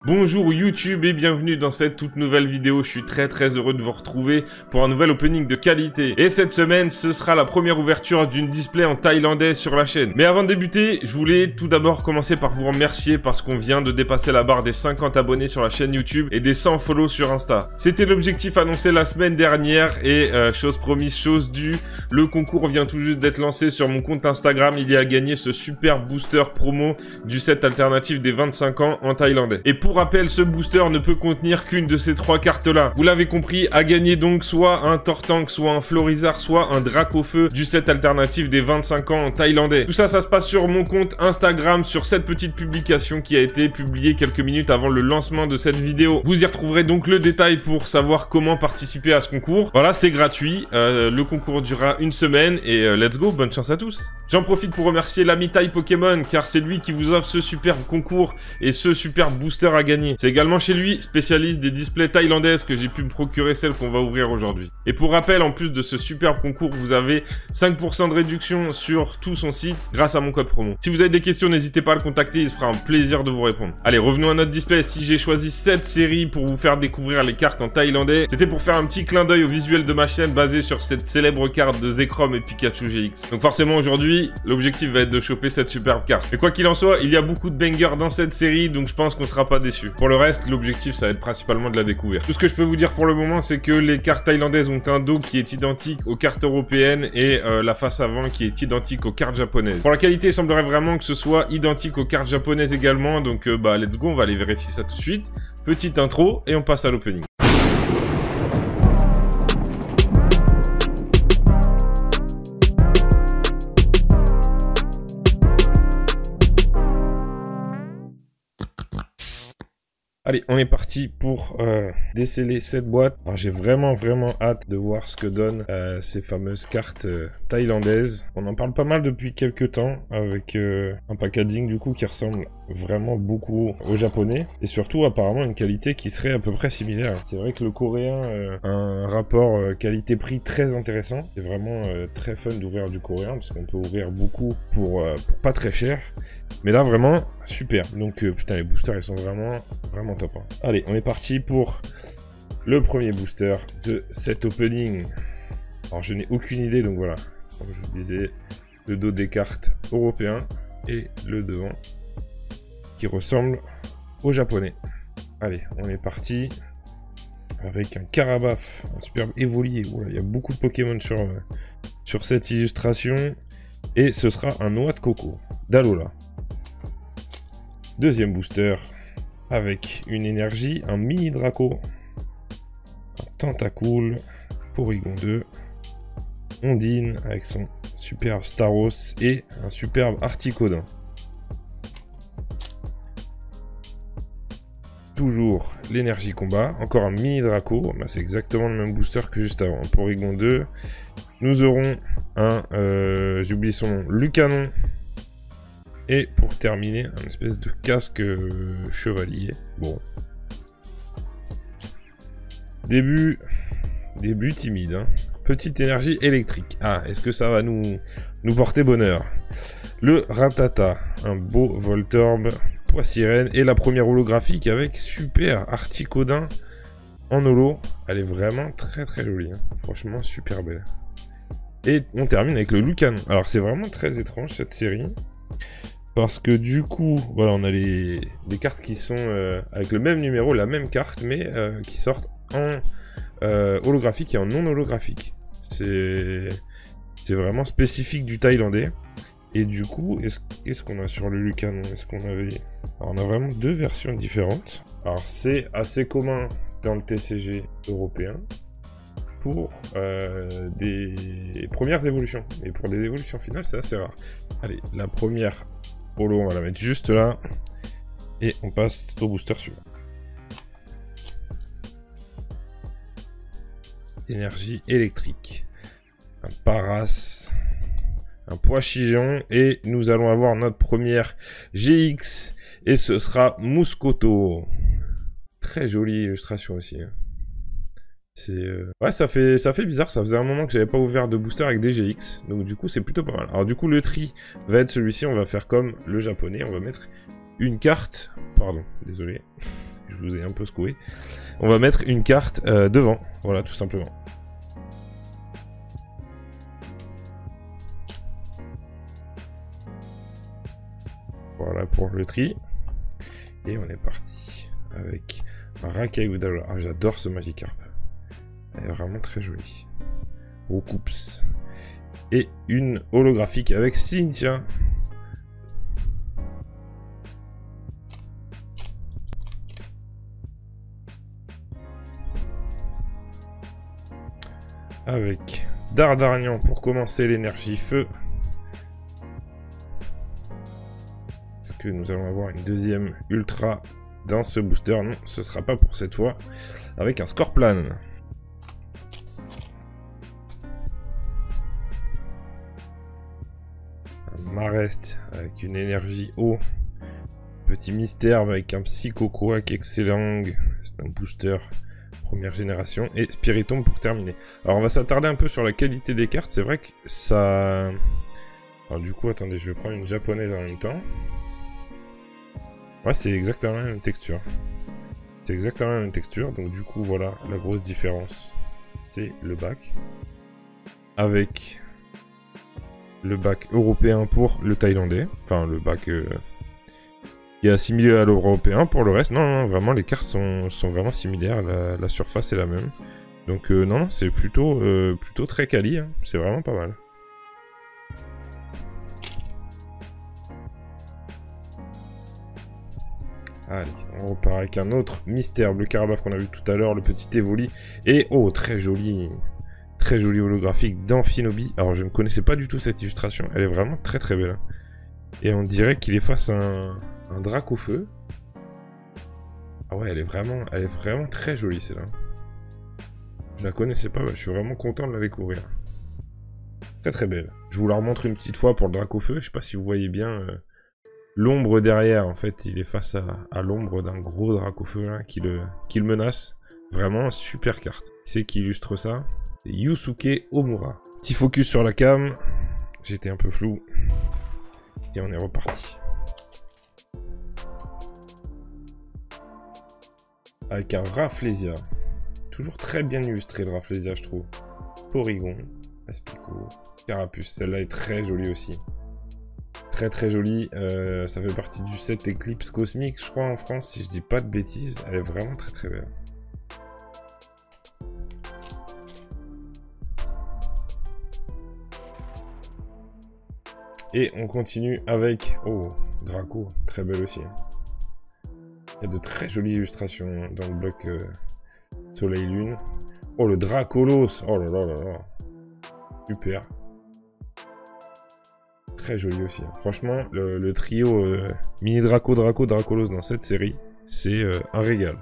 Bonjour YouTube et bienvenue dans cette toute nouvelle vidéo. Je suis très heureux de vous retrouver pour un nouvel opening de qualité. Et cette semaine, ce sera la première ouverture d'une display en thaïlandais sur la chaîne. Mais avant de débuter, je voulais tout d'abord commencer par vous remercier parce qu'on vient de dépasser la barre des 50 abonnés sur la chaîne YouTube et des 100 follow sur Insta. C'était l'objectif annoncé la semaine dernière et chose promise, chose due, le concours vient tout juste d'être lancé sur mon compte Instagram. Il y a gagné ce super booster promo du set alternatif des 25 ans en thaïlandais. Et pour rappel, ce booster ne peut contenir qu'une de ces trois cartes-là. Vous l'avez compris, à gagner donc soit un Tortank, soit un Florizard, soit un Dracofeu du set alternatif des 25 ans en thaïlandais. Tout ça, ça se passe sur mon compte Instagram, sur cette petite publication qui a été publiée quelques minutes avant le lancement de cette vidéo. Vous y retrouverez donc le détail pour savoir comment participer à ce concours. Voilà, c'est gratuit. Le concours durera une semaine et let's go, bonne chance à tous. J'en profite pour remercier l'ami Thaï Pokémon car c'est lui qui vous offre ce superbe concours et ce super booster à gagner. C'est également chez lui, spécialiste des displays thaïlandaises, que j'ai pu me procurer celle qu'on va ouvrir aujourd'hui. Et pour rappel, en plus de ce superbe concours, vous avez 5% de réduction sur tout son site grâce à mon code promo. Si vous avez des questions, n'hésitez pas à le contacter, il se fera un plaisir de vous répondre. Allez, revenons à notre display. Si j'ai choisi cette série pour vous faire découvrir les cartes en thaïlandais, c'était pour faire un petit clin d'œil au visuel de ma chaîne basé sur cette célèbre carte de Zekrom et Pikachu GX. Donc forcément aujourd'hui, l'objectif va être de choper cette superbe carte. Mais quoi qu'il en soit, il y a beaucoup de bangers dans cette série, donc je pense qu'on sera pas déçus. Pour le reste, l'objectif ça va être principalement de la découverte. Tout ce que je peux vous dire pour le moment, c'est que les cartes thaïlandaises ont un dos qui est identique aux cartes européennes et la face avant qui est identique aux cartes japonaises. Pour la qualité, il semblerait vraiment que ce soit identique aux cartes japonaises également, donc let's go, on va aller vérifier ça tout de suite. Petite intro et on passe à l'opening. Allez, on est parti pour déceler cette boîte. Alors j'ai vraiment hâte de voir ce que donnent ces fameuses cartes thaïlandaises. On en parle pas mal depuis quelques temps avec un packaging du coup qui ressemble vraiment beaucoup au japonais. Et surtout apparemment une qualité qui serait à peu près similaire. C'est vrai que le coréen a un rapport qualité-prix très intéressant. C'est vraiment très fun d'ouvrir du coréen parce qu'on peut ouvrir beaucoup pour pas très cher. Mais là vraiment super. Donc putain les boosters ils sont vraiment top. Hein. Allez on est parti pour le premier booster de cet opening. Alors je n'ai aucune idée donc voilà. Comme je vous disais, le dos des cartes européens et le devant qui ressemble au japonais. Allez on est parti avec un Carabaf, un superbe Evoli. Voilà, il y a beaucoup de Pokémon sur cette illustration. Et ce sera un Noix de Coco d'Alola. Deuxième booster avec une énergie, un mini Draco, un Tentacool, Porygon 2, Ondine avec son superbe Staros et un superbe Articodin. Toujours l'énergie combat, encore un mini Draco, bah, c'est exactement le même booster que juste avant, Porygon 2. Nous aurons un, j'ai oublié son nom, Lucanon. Et pour terminer, un espèce de casque chevalier. Bon. Début timide. Hein. Petite énergie électrique. Ah, est-ce que ça va nous porter bonheur? Le Ratata, un beau Voltorb, Poissirène et la première holographique avec super Articodin en holo. Elle est vraiment très jolie. Hein. Franchement, super belle. Et on termine avec le Lucanon. Alors c'est vraiment très étrange cette série. Parce que du coup, voilà, on a des cartes qui sont avec le même numéro, la même carte, mais qui sortent en holographique et en non holographique. C'est vraiment spécifique du thaïlandais. Et du coup, qu'est-ce qu'on a sur le Lucanon? Est-ce qu'on avait... Alors, on a vraiment deux versions différentes. Alors, c'est assez commun dans le TCG européen pour des premières évolutions. Et pour des évolutions finales, c'est assez rare. Allez, la première holo, on va la mettre juste là. Et on passe au booster suivant. Énergie électrique. Un Paras. Un Poichigeon. Et nous allons avoir notre première GX. Et ce sera Mouscoto. Très jolie illustration aussi. Hein. Ouais, ça fait bizarre, ça faisait un moment que j'avais pas ouvert de booster avec des GX, donc du coup c'est plutôt pas mal. Alors du coup le tri va être celui-ci, on va faire comme le japonais, on va mettre une carte, pardon, désolé, je vous ai un peu secoué. On va mettre une carte devant, voilà, tout simplement. Voilà pour le tri. Et on est parti avec un Rakai-Udala. Ah, j'adore ce Magikarp. Elle est vraiment très jolie. Recoups. Et une holographique avec Cynthia. Avec Dardarnian pour commencer l'énergie feu. Est-ce que nous allons avoir une deuxième ultra dans ce booster? Non, ce sera pas pour cette fois. Avec un Scorplan. Un Marest avec une énergie eau. Petit mystère avec un Psychoquack excellent. C'est un booster première génération. Et Spiritomb pour terminer. Alors on va s'attarder un peu sur la qualité des cartes. C'est vrai que ça... Alors du coup, attendez, je vais prendre une japonaise en même temps. Ouais, c'est exactement la même texture. C'est exactement la même texture. Donc du coup, voilà, la grosse différence. C'est le bac. Avec le bac européen pour le thaïlandais. Enfin, le bac qui est assimilé à l'européen. Pour le reste, non, non, vraiment, les cartes sont vraiment similaires. La surface est la même. Donc non, non, c'est plutôt très quali. Hein. C'est vraiment pas mal. Allez, on repart avec un autre mystère bleu Carabath qu'on a vu tout à l'heure, le petit Evoli. Et, oh, très joli holographique d'Amphinobi. Alors, je ne connaissais pas du tout cette illustration. Elle est vraiment très très belle. Et on dirait qu'il est face à un Dracofeu. Ah ouais, elle est vraiment très jolie, celle-là. Je la connaissais pas, bah, je suis vraiment content de la découvrir. Très très belle. Je vous la remontre une petite fois pour le Dracofeu. Je sais pas si vous voyez bien... L'ombre derrière, en fait, il est face à l'ombre d'un gros Dracofeu là, qui le menace. Vraiment, super carte. C'est qui illustre ça? C'est Yusuke Omura. Petit focus sur la cam. J'étais un peu flou. Et on est reparti. Avec un Rafflesia. Toujours très bien illustré le Rafflesia, je trouve. Porygon, Aspico, Carapuce. Celle-là est très jolie aussi. Très très jolie, ça fait partie du set Eclipse Cosmique, je crois, en France, si je dis pas de bêtises. Elle est vraiment très très belle. Et on continue avec... Oh, Draco, très belle aussi. Il y a de très jolies illustrations dans le bloc Soleil-Lune. Oh, le Dracolos. Oh là là là là. Super. Très joli aussi. Franchement, le trio Mini Draco, Dracolos dans cette série, c'est un régal.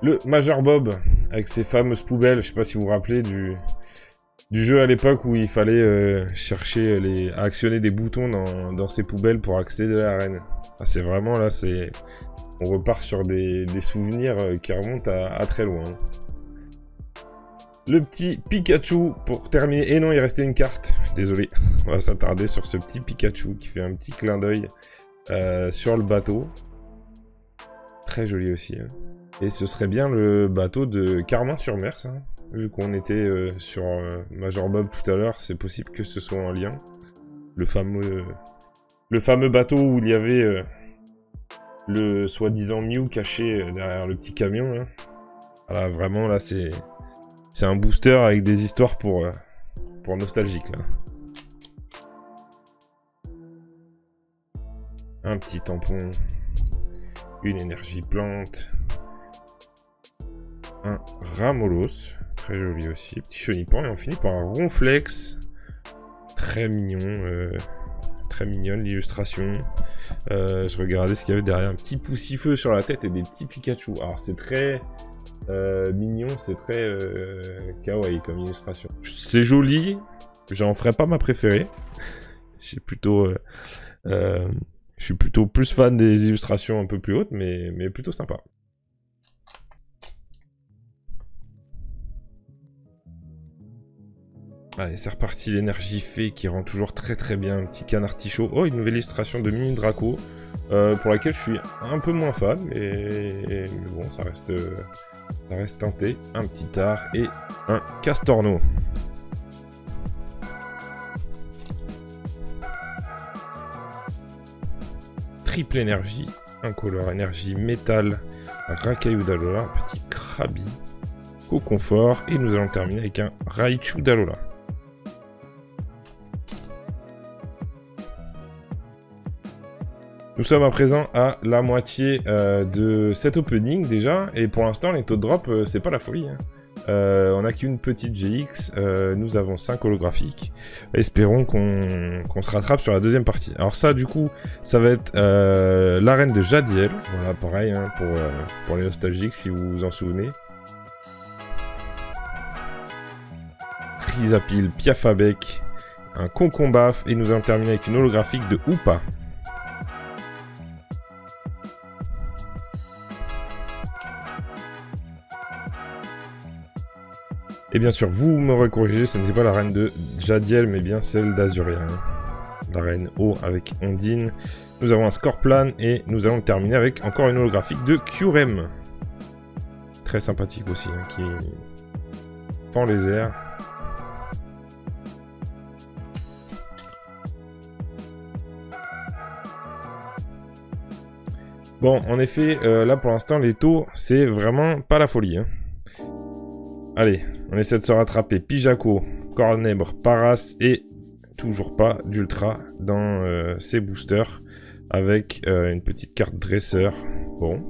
Le Major Bob, avec ses fameuses poubelles, je sais pas si vous vous rappelez du jeu à l'époque où il fallait chercher à actionner des boutons dans ces poubelles pour accéder à l'arène. Ah, c'est vraiment là, on repart sur des souvenirs qui remontent à très loin. Le petit Pikachu pour terminer. Et non, il restait une carte. Désolé. On va s'attarder sur ce petit Pikachu qui fait un petit clin d'œil sur le bateau. Très joli aussi. Hein. Et ce serait bien le bateau de Carmin-sur-Mer, ça. Vu qu'on était sur Major Bob tout à l'heure, c'est possible que ce soit en lien. Le fameux bateau où il y avait le soi-disant Mew caché derrière le petit camion. Là. Voilà, vraiment, là, c'est un booster avec des histoires pour nostalgique, là. Un petit tampon. Une énergie plante. Un Ramolos. Très joli aussi. Petit chenipan. Et on finit par un Ronflex. Très mignon. Très mignonne l'illustration. Je regardais ce qu'il y avait derrière. Un petit poussifeu sur la tête et des petits Pikachu. Alors c'est très... mignon, c'est très kawaii comme illustration. C'est joli, j'en ferai pas ma préférée. Je suis plutôt plus fan des illustrations un peu plus hautes, mais plutôt sympa. Allez, c'est reparti, l'énergie fée qui rend toujours très bien. Un petit canard artichaut. Oh, une nouvelle illustration de Mini Draco, pour laquelle je suis un peu moins fan, mais bon, ça reste tenté. Un petit art et un castorno. Triple énergie, incolore énergie, métal, Racaillou d'Alola, petit Krabi, Co-confort, et nous allons terminer avec un Raichu d'Alola. Nous sommes à présent à la moitié de cet opening déjà, et pour l'instant les taux de drop c'est pas la folie. Hein. On n'a qu'une petite GX, nous avons 5 holographiques. Espérons qu'on se rattrape sur la deuxième partie. Alors ça du coup, ça va être l'arène de Jadiel. Voilà, pareil hein, pour les nostalgiques si vous vous en souvenez. Chrysapile, Piafabec, un Concombaf, et nous allons terminer avec une holographique de Hoopa. Et bien sûr, vous m'aurez corrigé, ce n'était pas la reine de Jadiel, mais bien celle d'Azuria. La reine eau avec Ondine. Nous avons un Scorplan et nous allons terminer avec encore une holographique de Kyurem. Très sympathique aussi, hein, qui fend les airs. Bon, en effet, là pour l'instant, les taux, c'est vraiment pas la folie. Hein. Allez, on essaie de se rattraper. Pijaco, Cornèbre, Paras et toujours pas d'ultra dans ces boosters avec une petite carte dresseur. Bon.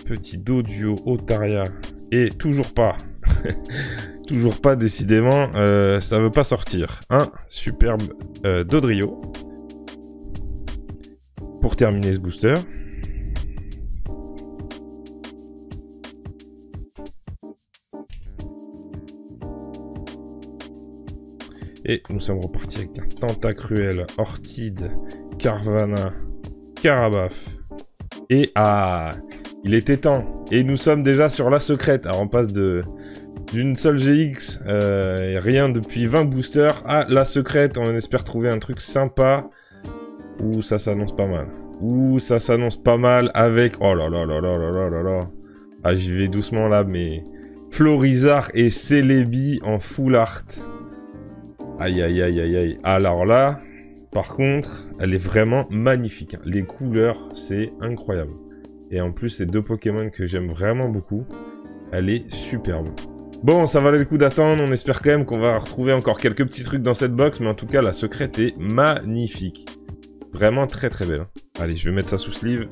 Petit Doduo, Otaria et toujours pas. Toujours pas, décidément, ça veut pas sortir. Un superbe Dodrio. Pour terminer ce booster. Et nous sommes repartis avec un Tentacruel, Orchid, Carvana, Carabaf. Et ah, il était temps. Et nous sommes déjà sur la secrète. Alors on passe d'une seule GX, rien depuis 20 boosters, à la secrète. On espère trouver un truc sympa. Ouh, ça s'annonce pas mal. Ouh, ça s'annonce pas mal avec... Oh là là là là là là là là. Ah, j'y vais doucement là, mais... Florizard et Celebi en full art. Aïe aïe aïe aïe aïe. Alors là, par contre, elle est vraiment magnifique. Les couleurs, c'est incroyable. Et en plus, c'est deux Pokémon que j'aime vraiment beaucoup. Elle est superbe. Bon, ça valait le coup d'attendre. On espère quand même qu'on va retrouver encore quelques petits trucs dans cette box. Mais en tout cas, la secrète est magnifique. Vraiment très très belle. Allez, je vais mettre ça sous sleeve.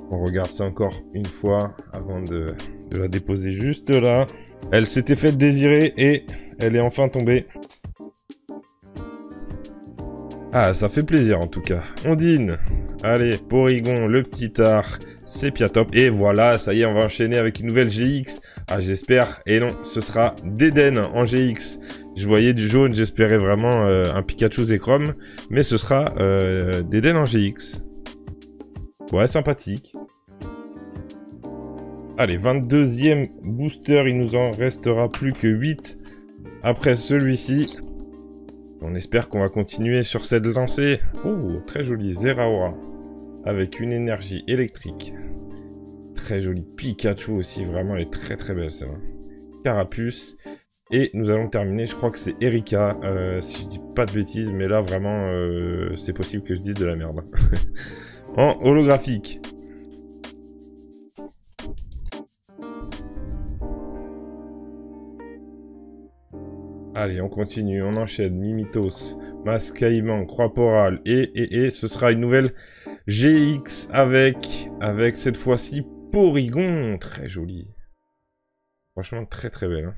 On regarde ça encore une fois avant de la déposer juste là. Elle s'était faite désirer et elle est enfin tombée. Ah, ça fait plaisir en tout cas. Ondine. Allez, Porygon, le petit art, Sepiatop. Et voilà, ça y est, on va enchaîner avec une nouvelle GX. Ah, j'espère. Et non, ce sera Deden en GX. Je voyais du jaune, j'espérais vraiment un Pikachu Zekrom. Mais ce sera Deden en GX. Ouais, sympathique. Allez, 22e booster. Il nous en restera plus que 8 après celui-ci. On espère qu'on va continuer sur cette lancée. Oh, très joli Zeraora. Avec une énergie électrique. Très joli Pikachu aussi. Vraiment, elle est très très belle celle-là. Carapuce. Et nous allons terminer, je crois que c'est Erika. Si je dis pas de bêtises, mais là vraiment, c'est possible que je dise de la merde. En holographique. Allez, on continue, on enchaîne. Mimitos, Mascaïman, Croix-Porale et ce sera une nouvelle GX avec cette fois-ci Porygon. Très joli. Franchement, très très belle.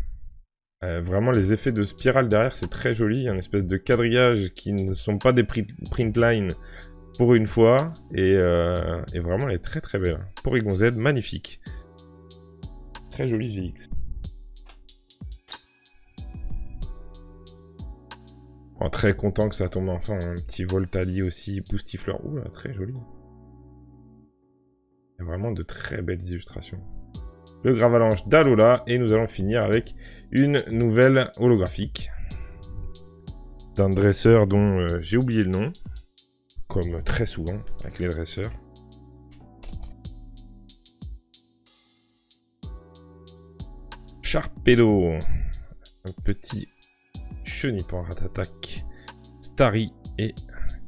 Hein. Vraiment, les effets de spirale derrière, c'est très joli. Il y a une espèce de quadrillage qui ne sont pas des print lines pour une fois. Et vraiment, elle est très très belle. Porygon Z, magnifique. Très joli GX. Oh, très content que ça tombe enfin. Un petit Voltali aussi, Boostifleur. Ouh là, très joli. Il y a vraiment de très belles illustrations. Le Gravalanche d'Alola. Et nous allons finir avec une nouvelle holographique. D'un dresseur dont j'ai oublié le nom. Comme très souvent avec les dresseurs. Sharpedo. Un petit Chenipan Ratatak. Starry et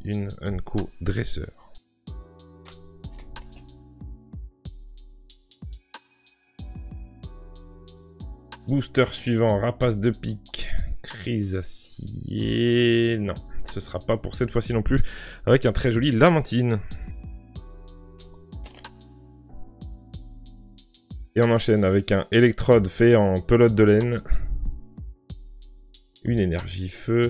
une Unco dresseur. Booster suivant, Rapace de pique, Chrysacier. Non, ce sera pas pour cette fois-ci non plus. Avec un très joli Lamantine. Et on enchaîne avec un électrode fait en pelote de laine. Une énergie feu.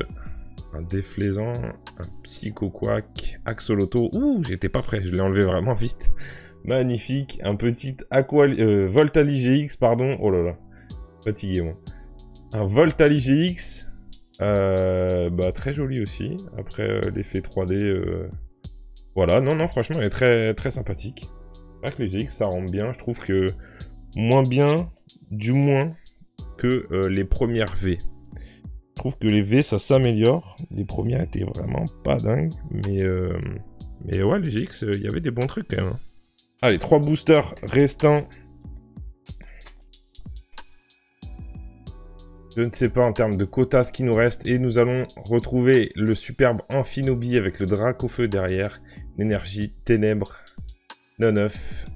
Un déflaisant. Un psychoquack. Axoloto. Ouh, j'étais pas prêt, je l'ai enlevé vraiment vite. Magnifique. Un petit Voltali GX, pardon. Oh là là. Fatigué, moi. Un Voltali GX. Très joli aussi. Après, l'effet 3D. Voilà, non, franchement, elle est très, très sympathique. C'est vrai que les GX, ça rend bien. Je trouve que moins bien, du moins, que les premières V. Je trouve que les V, ça s'améliore. Les premières étaient vraiment pas dingues. Mais ouais, les GX, il y avait des bons trucs quand même. Hein. Allez, 3 boosters restants. Je ne sais pas en termes de quotas ce qui nous reste. Et nous allons retrouver le superbe Amphinobi avec le Dracofeu derrière. L'énergie Ténèbres. Non-neuf.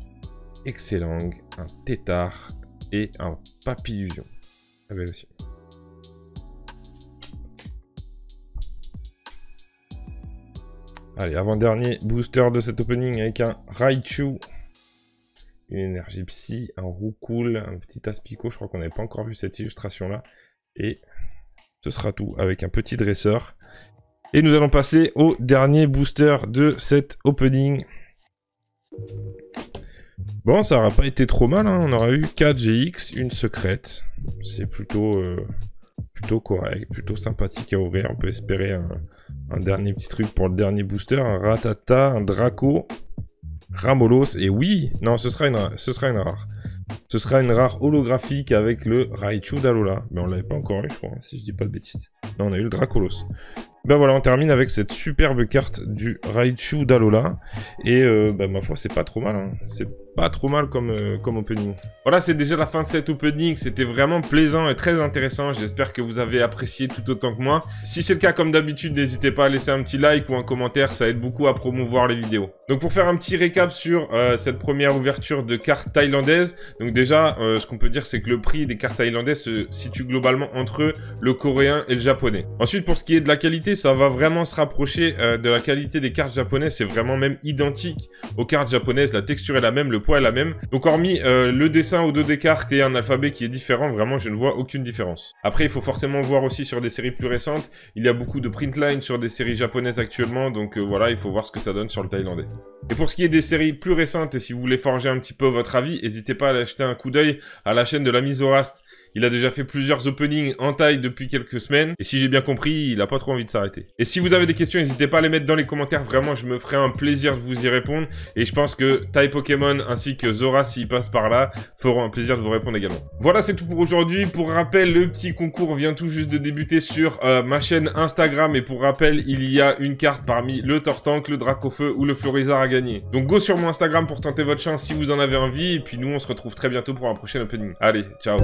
Excellent. Un Tétard. Et un Papillusion. Ah ben aussi. Allez, avant-dernier booster de cet opening avec un Raichu. Une énergie psy, un Roucoule, un petit Aspico. Je crois qu'on n'avait pas encore vu cette illustration-là. Et ce sera tout avec un petit dresseur. Et nous allons passer au dernier booster de cet opening. Bon, ça n'aura pas été trop mal. Hein. On aura eu 4 GX, une secrète. C'est plutôt correct, plutôt sympathique à ouvrir. On peut espérer un dernier petit truc pour le dernier booster. Un Ratata, un Draco, Ramolos. Et oui, non, ce sera une rare. Ce sera une rare holographique avec le Raichu d'Alola. Mais on l'avait pas encore eu, je crois, si je dis pas de bêtises. Non, on a eu le Dracolos. Ben voilà, on termine avec cette superbe carte du Raichu d'Alola. Et ma foi, c'est pas trop mal. Hein. C'est pas trop mal comme opening. Voilà, c'est déjà la fin de cet opening. C'était vraiment plaisant et très intéressant. J'espère que vous avez apprécié tout autant que moi. Si c'est le cas, comme d'habitude, n'hésitez pas à laisser un petit like ou un commentaire. Ça aide beaucoup à promouvoir les vidéos. Donc pour faire un petit récap sur cette première ouverture de cartes thaïlandaises. Donc déjà, ce qu'on peut dire, c'est que le prix des cartes thaïlandaises se situe globalement entre le coréen et le japonais. Ensuite, pour ce qui est de la qualité, ça va vraiment se rapprocher de la qualité des cartes japonaises. C'est vraiment même identique aux cartes japonaises. La texture est la même, le poids est la même. Donc hormis le dessin au dos des cartes et un alphabet qui est différent, vraiment je ne vois aucune différence. Après, il faut forcément voir aussi sur des séries plus récentes. Il y a beaucoup de print line sur des séries japonaises actuellement. Donc voilà, il faut voir ce que ça donne sur le thaïlandais. Et pour ce qui est des séries plus récentes, et si vous voulez forger un petit peu votre avis, n'hésitez pas à aller jeter un coup d'œil à la chaîne de l'ami Zorast. Il a déjà fait plusieurs openings en taille depuis quelques semaines. Et si j'ai bien compris, il a pas trop envie de s'arrêter. Et si vous avez des questions, n'hésitez pas à les mettre dans les commentaires. Vraiment, je me ferai un plaisir de vous y répondre. Et je pense que Taille Pokémon ainsi que Zora, s'il passe par là, feront un plaisir de vous répondre également. Voilà, c'est tout pour aujourd'hui. Pour rappel, le petit concours vient tout juste de débuter sur ma chaîne Instagram. Et pour rappel, il y a une carte parmi le Tortank, le Dracofeu ou le Florizard à gagner. Donc go sur mon Instagram pour tenter votre chance si vous en avez envie. Et puis nous, on se retrouve très bientôt pour un prochain opening. Allez, ciao!